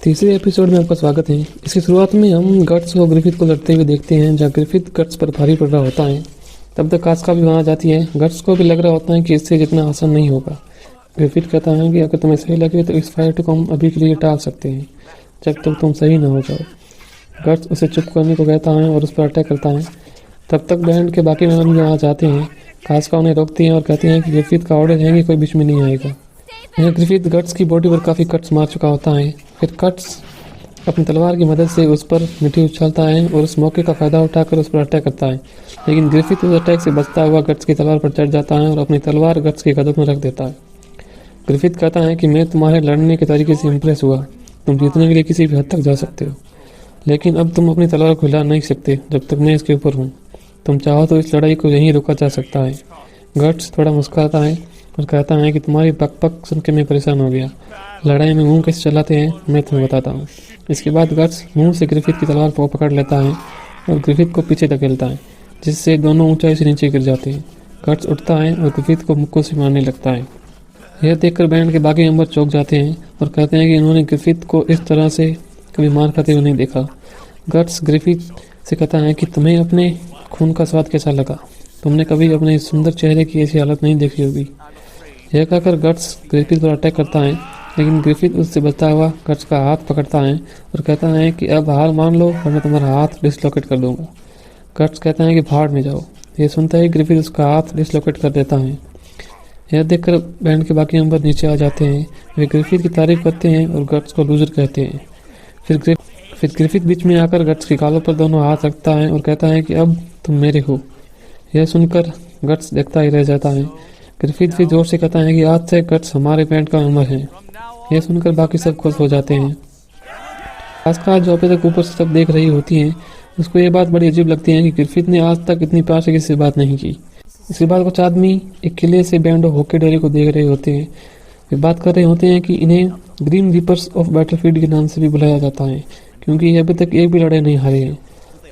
तीसरे एपिसोड में आपका स्वागत है। इसकी शुरुआत में हम गट्स और ग्रिफिथ को लड़ते हुए देखते हैं। जब ग्रिफिथ गट्स पर भारी पड़ रहा होता है तब तक कास्का भी वहाँ जाती है। गट्स को भी लग रहा होता है कि इससे जितना आसान नहीं होगा। ग्रिफिथ कहता है कि अगर तुम्हें सही लगे तो इस फाइट को हम अभी के लिए टाल सकते हैं जब तक तुम सही ना हो जाओ। गट्स उसे चुप करने को कहता है और उस पर अटैक करता है। तब तक बैंड के बाकी मेंबर भी वहाँ जाते हैं। कास्का उन्हें रोकती है और कहती है कि ग्रिफिथ का ऑर्डर है कि कोई बीच में नहीं आएगा। यह ग्रिफिथ गट्स की बॉडी पर काफ़ी कट्स मार चुका होता है। फिर कट्स अपनी तलवार की मदद से उस पर मिट्टी उछालता है और उस मौके का फ़ायदा उठाकर उस पर अटैक करता है। लेकिन ग्रिफिथ उस अटैक से बचता हुआ गट्स की तलवार पर चढ़ जाता है और अपनी तलवार गट्स के कदम में रख देता है। ग्रिफिथ कहता है कि मैं तुम्हारे लड़ने के तरीके से इम्प्रेस हुआ। तुम जीतने के लिए किसी भी हद तक जा सकते हो, लेकिन अब तुम अपनी तलवार को हिला नहीं सकते जब तक मैं इसके ऊपर हूँ। तुम चाहो तो इस लड़ाई को यहीं रोका जा सकता है। गट्स थोड़ा मुस्कुराता है और कहता है कि तुम्हारी बकबक सुन के मैं परेशान हो गया। लड़ाई में मुंह कैसे चलाते हैं मैं तुम्हें बताता हूँ। इसके बाद गट्स मुंह से ग्रिफिथ की तलवार को पकड़ लेता है और ग्रिफिथ को पीछे धकेलता है, जिससे दोनों ऊंचाई से नीचे गिर जाते हैं। गट्स उठता है और ग्रिफिथ को मुक्कों से मारने लगता है। यह देखकर बैंड के बाकी मेंबर चौंक जाते हैं और कहते हैं कि इन्होंने ग्रिफिथ को इस तरह से कभी मार खाते हुए नहीं देखा। गट्स ग्रिफिथ से कहता है कि तुम्हें अपने खून का स्वाद कैसा लगा। तुमने कभी अपने सुंदर चेहरे की ऐसी हालत नहीं देखी होगी। यह कहकर गट्स ग्रिफिथ पर अटैक करता है, लेकिन ग्रिफिथ उससे बचता हुआ गट्स का हाथ पकड़ता है और कहता है कि अब हार मान लो वरना तुम्हारा हाथ डिसलोकेट कर दूंगा। गट्स कहता है कि भाड़ में जाओ। यह सुनता ही ग्रिफिथ उसका हाथ डिसलोकेट कर देता है। यह देखकर बैंड के बाकी मेंबर नीचे आ जाते हैं। वे ग्रिफिथ की तारीफ करते हैं और गट्स को लूजर कहते हैं। फिर ग्रिफिथ बीच में आकर गट्स की गालों पर दोनों हाथ रखता है और कहता है कि अब तुम मेरे हो। यह सुनकर गट्स देखता ही रह जाता है। ग्रिफिथ भी जोर से कहता है कि आज से गट्स हमारे बैंड का मेंबर है। यह सुनकर बाकी सब खुश हो जाते हैं। कास्का जो अभी तक ऊपर से सब देख रही होती हैं, उसको ये बात बड़ी अजीब लगती है कि ग्रिफिथ ने आज तक इतनी प्यार से किसी से बात नहीं की। इसके बाद कुछ आदमी एक किले से बैंड और हॉकी डेरी को देख रहे होते हैं। वे बात कर रहे होते हैं कि इन्हें ग्रीन रीपर्स ऑफ बैटलफील्ड के नाम से भी बुलाया जाता है, क्योंकि ये अभी तक एक भी लड़ाई नहीं हारे हैं।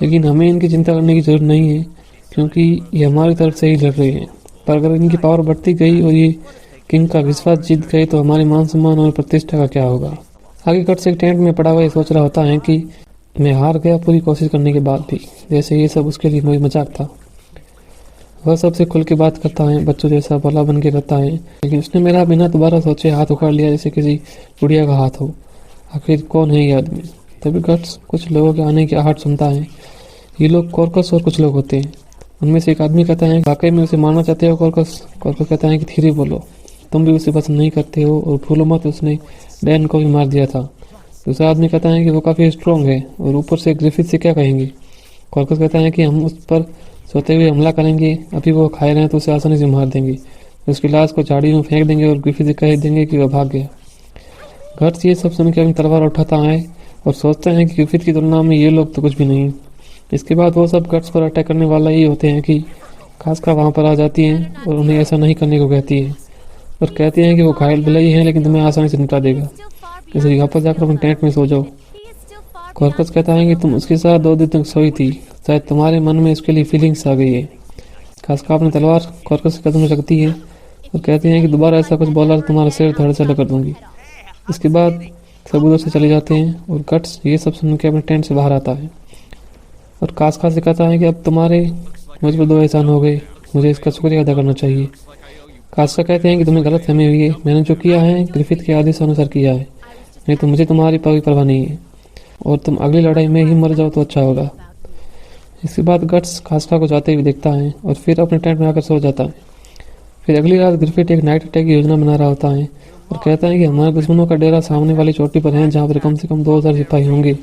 लेकिन हमें इनकी चिंता करने की जरूरत नहीं है, क्योंकि ये हमारी तरफ से ही लड़ रहे हैं। पर अगर इनकी पावर बढ़ती गई और ये किंग का विश्वास जीत गए तो हमारे मान सम्मान और प्रतिष्ठा का क्या होगा। आगे कट से एक टेंट में पड़ा हुआ ये सोच रहा होता है कि मैं हार गया पूरी कोशिश करने के बाद भी, जैसे ये सब उसके लिए मजाक था। वह सबसे खुल के बात करता है, बच्चों जैसा भला बन के रहता है, लेकिन उसने मेरा बिना दोबारा सोचे हाथ उखाड़ लिया जैसे किसी गुड़िया का हाथ हो। आखिर कौन है ये आदमी। तभी गट्स कुछ लोगों के आने की आहट सुनता है। ये लोग कॉर्कस और कुछ लोग होते हैं। उनमें से एक आदमी कहता है, वाकई में उसे मारना चाहते हो कॉर्कस। कॉर्कस कहता है कि धीरे बोलो, तुम भी उसे पसंद नहीं करते हो और भूलो मत उसने डैन को भी मार दिया था। दूसरा आदमी कहता है कि वो काफ़ी स्ट्रॉन्ग है और ऊपर से ग्रिफिथ से क्या कहेंगे। कॉर्कस कहता है कि हम उस पर सोते हुए हमला करेंगे, अभी वो खाए रहे तो उसे आसानी से मार देंगे, उसकी लाश को झाड़ियों में फेंक देंगे और ग्रिफिथ से कह देंगे कि वह भाग गया। गट्स ये सब सुनकर अपनी तलवार उठाता है और सोचते हैं कि ग्रिफिथ की तुलना में ये लोग तो कुछ भी नहीं। इसके बाद वो सब गट्स पर अटैक करने वाला ही होते हैं कि कास्का वहाँ पर आ जाती हैं और उन्हें ऐसा नहीं करने को कहती है और कहती हैं कि वो घायल बिलाई है लेकिन तुम्हें आसानी से निपटा देगा, इसलिए वापस जाकर अपने टेंट में सो जाओ। कॉर्कस कहता है कि तुम उसके साथ 2 दिन तक सोई थी, शायद तुम्हारे मन में उसके लिए फीलिंग्स आ गई है। कास्का अपनी तलवार कॉर्कस के कदम में रखती है और कहती हैं कि दोबारा ऐसा कुछ बोला तो तुम्हारा सिर धड़ से कर दूंगी। इसके बाद सब उधर से चले जाते हैं और गट्स ये सब सुन के अपने टेंट से बाहर आता है और कास्का से कहता है कि अब तुम्हारे मुझ पर 2 एहसान हो गए, मुझे इसका शुक्रिया अदा करना चाहिए। कास्का कहते हैं कि तुम्हें गलत फहमी हुई है, मैंने जो किया है ग्रिफिथ के आदेश अनुसार किया है, नहीं तो मुझे तुम्हारी कोई परवाह नहीं है और तुम अगली लड़ाई में ही मर जाओ तो अच्छा होगा। इसके बाद गट्स कास्का को जाते हुए देखता है और फिर अपने टेंट में आकर सो जाता है। फिर अगली रात ग्रिफिथ एक नाइट अटैक की योजना बना रहा होता है और कहता है कि हमारे दुश्मनों का डेरा सामने वाली चोटी पर है, जहाँ पर कम से कम 2000 सिपाही होंगे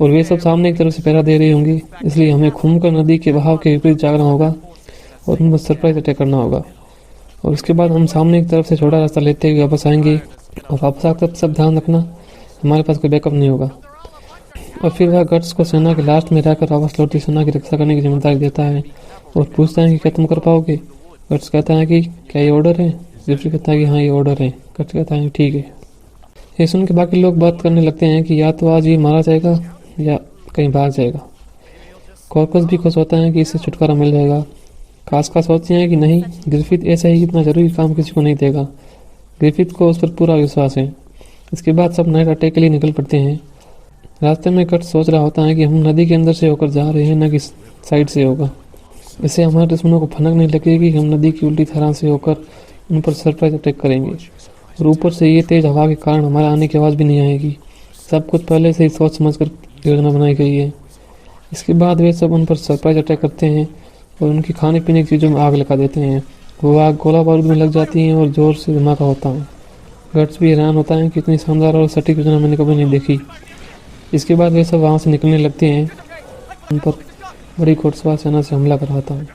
और वे सब सामने की तरफ से पहरा दे रहे होंगे, इसलिए हमें घूमकर नदी के बहाव के विपरीत जागना होगा और उन पर सरप्राइज अटैक करना होगा। और उसके बाद हम सामने की तरफ से छोटा रास्ता लेते हुए वापस आएंगे और वापस आकर सब ध्यान रखना हमारे पास कोई बैकअप नहीं होगा। और फिर वह गट्स को सेना के लास्ट में रहकर वापस लौटी सेना की रक्षा करने की जिम्मेदारी देता है और पूछता है कि क्या तुम कर पाओगे। गट्स कहता है कि क्या ये ऑर्डर है। ग्रिफिथ कहता है कि हाँ ये ऑर्डर है। गट्स कहता है ठीक है। ये सुन के बाकी लोग बात करने लगते हैं कि या तो आज ये मारा जाएगा या कहीं भाग जाएगा। कॉर्कस भी खुश होता है कि इससे छुटकारा मिल जाएगा। कास्का सोचते हैं कि नहीं, ग्रिफिथ ऐसा ही इतना जरूरी काम किसी को नहीं देगा। ग्रिफिथ को उस पर पूरा विश्वास है। इसके बाद सब नाइट अटैक के लिए निकल पड़ते हैं। रास्ते में कट सोच रहा होता है कि हम नदी के अंदर से होकर जा रहे हैं, न कि साइड से होगा। इससे हमारे दुश्मनों को भनक नहीं लगेगी कि हम नदी की उल्टी धारा से होकर उन पर सरप्राइज अटैक करेंगे, और ऊपर से ये तेज हवा के कारण हमारे आने की आवाज़ भी नहीं आएगी। सब कुछ पहले से ही सोच समझ कर योजना बनाई गई है। इसके बाद वे सब उन पर सरप्राइज अटैक करते हैं और उनकी खाने पीने की चीज़ों में आग लगा देते हैं। वो आग गोला बारूद में लग जाती है और ज़ोर से धमाका होता है। गट्स भी हैरान होता है कि इतनी शानदार और सटीक योजना मैंने कभी नहीं देखी। इसके बाद वे सब वहाँ से निकलने लगते हैं। उन पर बड़ी घुड़सवार सेना से हमला करवाता है।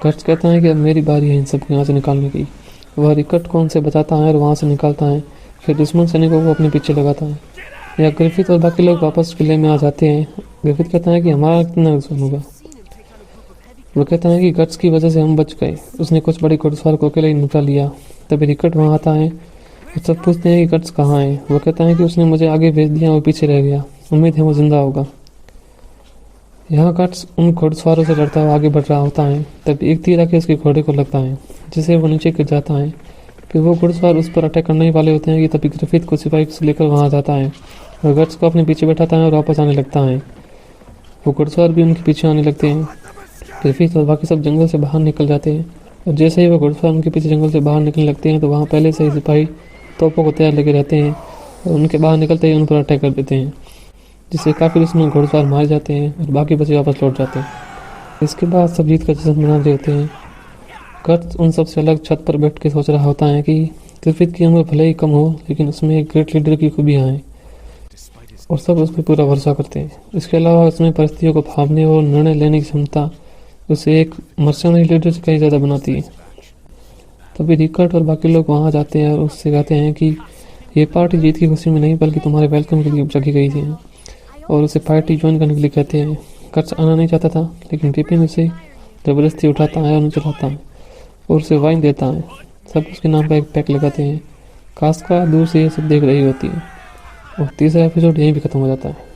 गट्स कहता है कि अब मेरी बारी है इन सबको यहाँ से निकालने की। वह रिकट को उनसे बचाता है और वहाँ से निकालता है। फिर दुश्मन सैनिकों को अपने पीछे लगाता है। या ग्रिफिथ और बाकी लोग वापस किले में आ जाते हैं। ग्रिफिथ कहता है कि हमारा कितना नुकसान होगा। वो कहता है कि गट्स की वजह से हम बच गए, उसने कुछ बड़ी घुड़सवार को अकेले ही निपटा लिया। तभी रिकट वहाँ आता है और सब पूछते हैं कि गट्स कहाँ है। वो कहता है कि उसने मुझे आगे भेज दिया और पीछे रह गया, उम्मीद है वो जिंदा होगा। यहाँ गट्स उन घुड़सवारों से लड़ता हुआ आगे बढ़ रहा होता है। तब एक तीर आके उसके घोड़े को लगता है, जिसे वो नीचे गिर जाता है। फिर वो घुड़सवार उस पर अटैक करने वाले होते हैं कि तभी ग्रिफिथ को सिपाही से लेकर वहाँ जाता है और गट्स को अपने पीछे बैठाता है और वापस आने लगता है। वो घुड़सवार भी उनके पीछे आने लगते हैं। ग्रिफिथ और बाकी सब जंगल से बाहर निकल जाते हैं और जैसे ही वो घुड़सवार उनके पीछे जंगल से बाहर निकलने लगते हैं तो वहाँ पहले से ही सिपाही तोपों को तैयार लगे रहते हैं और उनके बाहर निकलते ही उन पर अटैक कर देते हैं, जिससे काफ़ी दुश्मन घुड़सवार मारे जाते हैं और बाकी बचे वापस लौट जाते हैं। इसके बाद सब जीत का जश्न मना रहे होते हैं। गट्स उन सब से अलग छत पर बैठ के सोच रहा होता है कि ग्रिफिथ की उम्र भले ही कम हो, लेकिन उसमें एक ग्रेट लीडर की खूबियाँ हैं और सब उस पर पूरा भरोसा करते हैं। इसके अलावा उसमें परिस्थितियों को भांपने और निर्णय लेने की क्षमता उसे एक मर्सनरी लीडर से कहीं ज़्यादा बनाती है। तभी रिकट और बाकी लोग वहाँ जाते हैं और उससे कहते हैं कि ये पार्टी जीत की खुशी में नहीं बल्कि तुम्हारे वेलकम के लिए रखी गई थी, और उसे पार्टी ज्वाइन करने के लिए कहते हैं। गट्स आना नहीं चाहता था, लेकिन पिपिन उसे ज़बरदस्ती उठाता है और नीचे लाता है और उसे वाइन देता है। सब उसके नाम का एक पैक लगाते हैं। कास्का दूर से ये सब देख रही होती है और तीसरा एपिसोड यहीं भी खत्म हो जाता है।